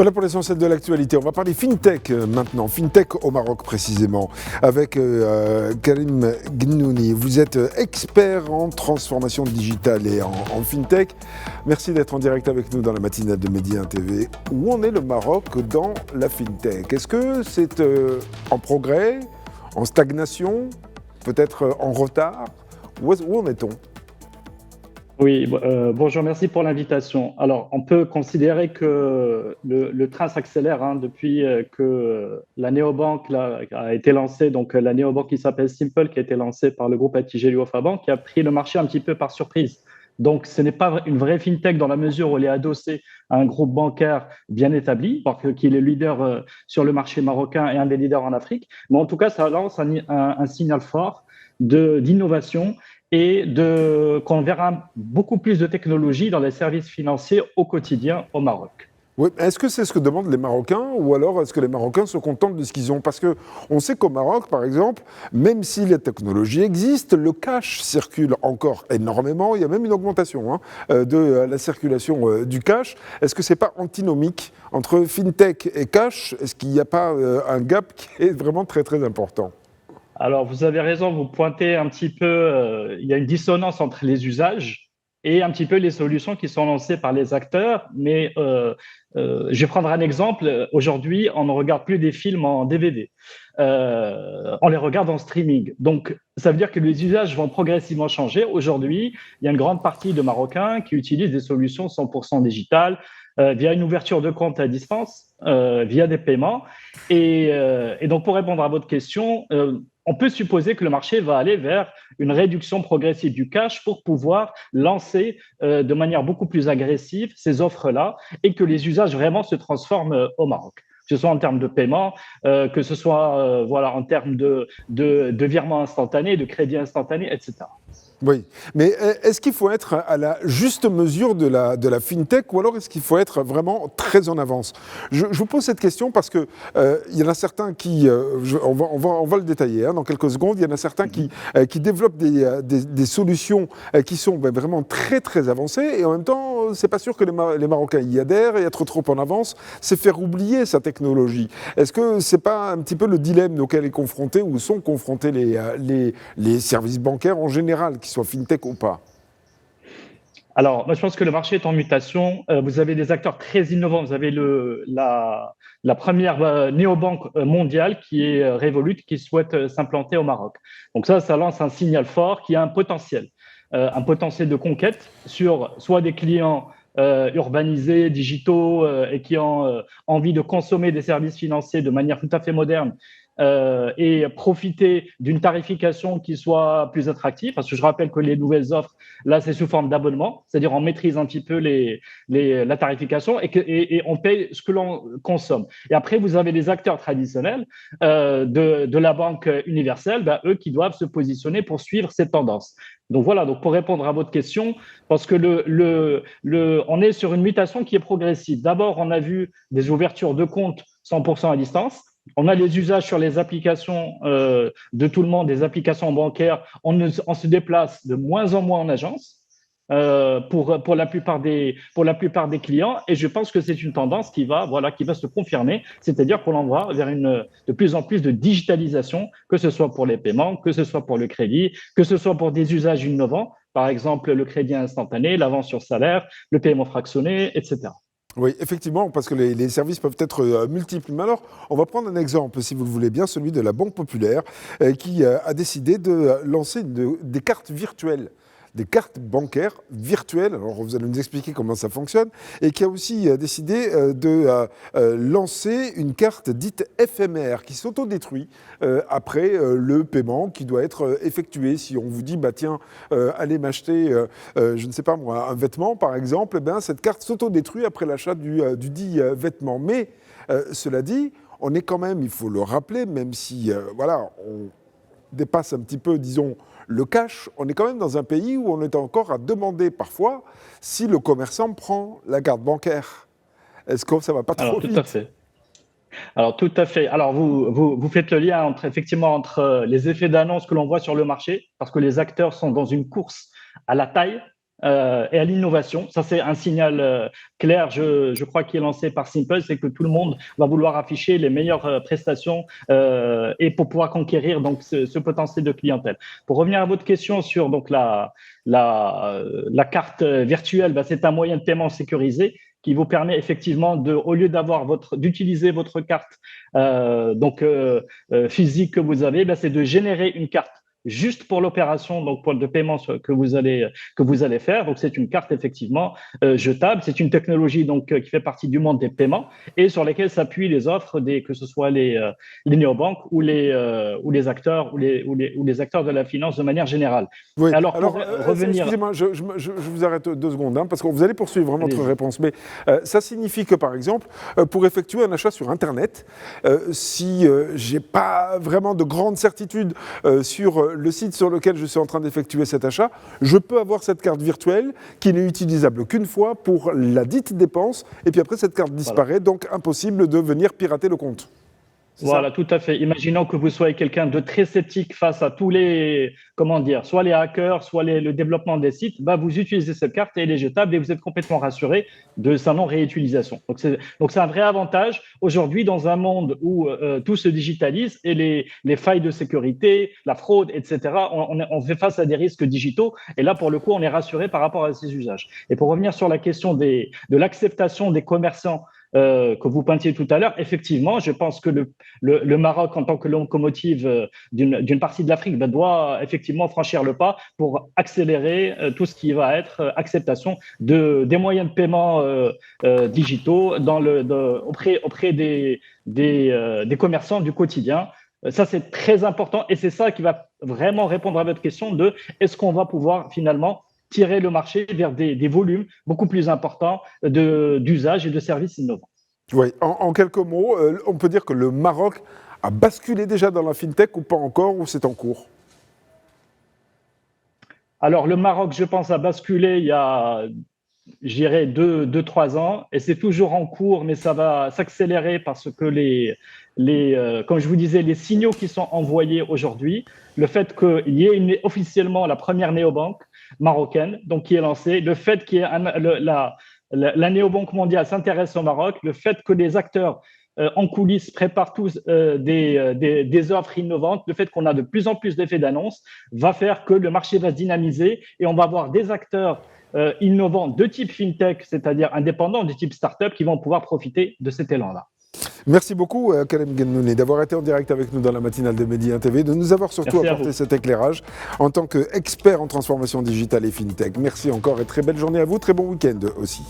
Voilà pour l'essentiel de l'actualité. On va parler FinTech maintenant, FinTech au Maroc précisément, avec Karim Ghnouni. Vous êtes expert en transformation digitale et en FinTech. Merci d'être en direct avec nous dans la matinale de Medi 1 TV. Où en est le Maroc dans la FinTech? Est-ce que c'est en progrès, en stagnation, peut-être en retard? Où en est-on? Oui, bonjour, merci pour l'invitation. Alors, on peut considérer que le train s'accélère depuis que la néobanque a été lancée, donc la néobanque qui s'appelle Simple, qui a été lancée par le groupe Attijari Wafa Bank, qui a pris le marché un petit peu par surprise. Donc, ce n'est pas une vraie fintech dans la mesure où elle est adossée à un groupe bancaire bien établi, qui est le leader sur le marché marocain et un des leaders en Afrique. Mais en tout cas, ça lance un signal fort d'innovation et qu'on verra beaucoup plus de technologies dans les services financiers au quotidien au Maroc. Oui, est-ce que c'est ce que demandent les Marocains ou alors est-ce que les Marocains se contentent de ce qu'ils ont? Parce qu'on sait qu'au Maroc, par exemple, même si les technologies existent, le cash circule encore énormément. Il y a même une augmentation de la circulation du cash. Est-ce que ce n'est pas antinomique entre FinTech et cash? Est-ce qu'il n'y a pas un gap qui est vraiment très très important? Alors, vous avez raison, vous pointez un petit peu, il y a une dissonance entre les usages et un petit peu les solutions qui sont lancées par les acteurs. Mais je vais prendre un exemple. Aujourd'hui, on ne regarde plus des films en DVD. On les regarde en streaming. Donc, ça veut dire que les usages vont progressivement changer. Aujourd'hui, il y a une grande partie de Marocains qui utilisent des solutions 100% digitales via une ouverture de compte à distance, via des paiements. Et donc, pour répondre à votre question, on peut supposer que le marché va aller vers une réduction progressive du cash pour pouvoir lancer de manière beaucoup plus agressive ces offres-là et que les usages vraiment se transforment au Maroc. Que ce soit en termes de paiement, que ce soit en termes de virement instantané, de crédit instantané, etc. Oui, mais est-ce qu'il faut être à la juste mesure de la FinTech ou alors est-ce qu'il faut être vraiment très en avance? Je vous pose cette question parce que il y en a certains qui, on va le détailler dans quelques secondes, il y en a certains qui développent des solutions qui sont vraiment très très avancées et en même temps, c'est pas sûr que les Marocains y adhèrent et être trop en avance, c'est faire oublier sa technologie. Est-ce que c'est pas un petit peu le dilemme auquel est confronté ou sont confrontés les services bancaires en général, soit FinTech ou pas? Alors, moi, je pense que le marché est en mutation. Vous avez des acteurs très innovants. Vous avez la première néobanque mondiale qui est Revolut, qui souhaite s'implanter au Maroc. Donc ça lance un signal fort qui a un potentiel de conquête sur soit des clients urbanisés, digitaux et qui ont envie de consommer des services financiers de manière tout à fait moderne et profiter d'une tarification qui soit plus attractive, parce que je rappelle que les nouvelles offres, là, c'est sous forme d'abonnement, c'est-à-dire on maîtrise un petit peu la tarification et on paye ce que l'on consomme. Et après, vous avez les acteurs traditionnels de la banque universelle, eux qui doivent se positionner pour suivre ces tendances. Donc voilà, donc pour répondre à votre question, parce que on est sur une mutation qui est progressive. D'abord, on a vu des ouvertures de comptes 100% à distance. On a les usages sur les applications de tout le monde, des applications bancaires. On se déplace de moins en moins en agence pour la plupart des clients. Et je pense que c'est une tendance qui va se confirmer, c'est-à-dire qu'on va vers de plus en plus de digitalisation, que ce soit pour les paiements, que ce soit pour le crédit, que ce soit pour des usages innovants, par exemple le crédit instantané, l'avance sur salaire, le paiement fractionné, etc. Oui, effectivement, parce que les services peuvent être multiples. Mais alors, on va prendre un exemple, si vous le voulez bien, celui de la Banque Populaire, qui a décidé de lancer des cartes virtuelles, des cartes bancaires virtuelles. Alors, vous allez nous expliquer comment ça fonctionne. Et qui a aussi décidé de lancer une carte dite éphémère, qui s'autodétruit après le paiement qui doit être effectué. Si on vous dit, tiens, allez m'acheter, je ne sais pas moi, un vêtement, par exemple, cette carte s'autodétruit après l'achat du dit vêtement. Mais, cela dit, on est quand même, il faut le rappeler, même si, on dépasse un petit peu, disons, le cash, on est quand même dans un pays où on est encore à demander parfois si le commerçant prend la carte bancaire. Est-ce que ça ne va pas trop vite? Tout à fait. Alors, tout à fait. Alors, vous faites le lien entre les effets d'annonce que l'on voit sur le marché, parce que les acteurs sont dans une course à la taille. et à l'innovation. Ça, c'est un signal clair, je crois, qui est lancé par Simple, c'est que tout le monde va vouloir afficher les meilleures prestations et pour pouvoir conquérir donc ce potentiel de clientèle. Pour revenir à votre question sur donc la carte virtuelle, c'est un moyen de paiement sécurisé qui vous permet effectivement au lieu d'utiliser votre carte physique que vous avez, c'est de générer une carte juste pour l'opération, donc pour le paiement que vous allez faire. Donc c'est une carte effectivement jetable. C'est une technologie donc qui fait partie du monde des paiements et sur lesquelles s'appuient les offres que ce soit les néobanques ou les acteurs ou les acteurs de la finance de manière générale. Oui. Alors revenir. Excusez-moi, je vous arrête 2 secondes parce que vous allez poursuivre votre réponse. Mais ça signifie que par exemple, pour effectuer un achat sur Internet, si j'ai pas vraiment de grande certitude sur le site sur lequel je suis en train d'effectuer cet achat, je peux avoir cette carte virtuelle qui n'est utilisable qu'une fois pour la dite dépense, et puis après cette carte disparaît, donc impossible de venir pirater le compte. Voilà, tout à fait. Imaginons que vous soyez quelqu'un de très sceptique face à tous les, soit les hackers, soit le développement des sites, vous utilisez cette carte et elle est jetable et vous êtes complètement rassuré de sa non-réutilisation. Donc c'est un vrai avantage aujourd'hui dans un monde où tout se digitalise et les failles de sécurité, la fraude, etc. On fait face à des risques digitaux et là, pour le coup, on est rassuré par rapport à ces usages. Et pour revenir sur la question de l'acceptation des commerçants que vous pointiez tout à l'heure, effectivement, je pense que le Maroc, en tant que locomotive d'une partie de l'Afrique, doit effectivement franchir le pas pour accélérer tout ce qui va être acceptation des moyens de paiement digitaux auprès des commerçants du quotidien. Ça, c'est très important et c'est ça qui va vraiment répondre à votre question de est-ce qu'on va pouvoir finalement tirer le marché vers des volumes beaucoup plus importants d'usages et de services innovants. Oui, en quelques mots, on peut dire que le Maroc a basculé déjà dans la fintech ou pas encore, ou c'est en cours? Alors, le Maroc, je pense, a basculé il y a, je dirais, 2-3 ans, et c'est toujours en cours, mais ça va s'accélérer parce que comme je vous disais, les signaux qui sont envoyés aujourd'hui, le fait qu'il y ait officiellement la première néobanque marocaine, donc qui est lancée, le fait qu'il y ait la néobanque mondiale s'intéresse au Maroc, le fait que les acteurs en coulisses préparent tous des offres innovantes, le fait qu'on a de plus en plus d'effets d'annonce va faire que le marché va se dynamiser et on va avoir des acteurs innovants de type fintech, c'est-à-dire indépendants, de type start-up, qui vont pouvoir profiter de cet élan-là. Merci beaucoup, Kalem Gennouni, d'avoir été en direct avec nous dans la matinale de Medi 1 TV, de nous avoir surtout apporté cet éclairage en tant qu'expert en transformation digitale et fintech. Merci encore et très belle journée à vous, très bon week-end aussi.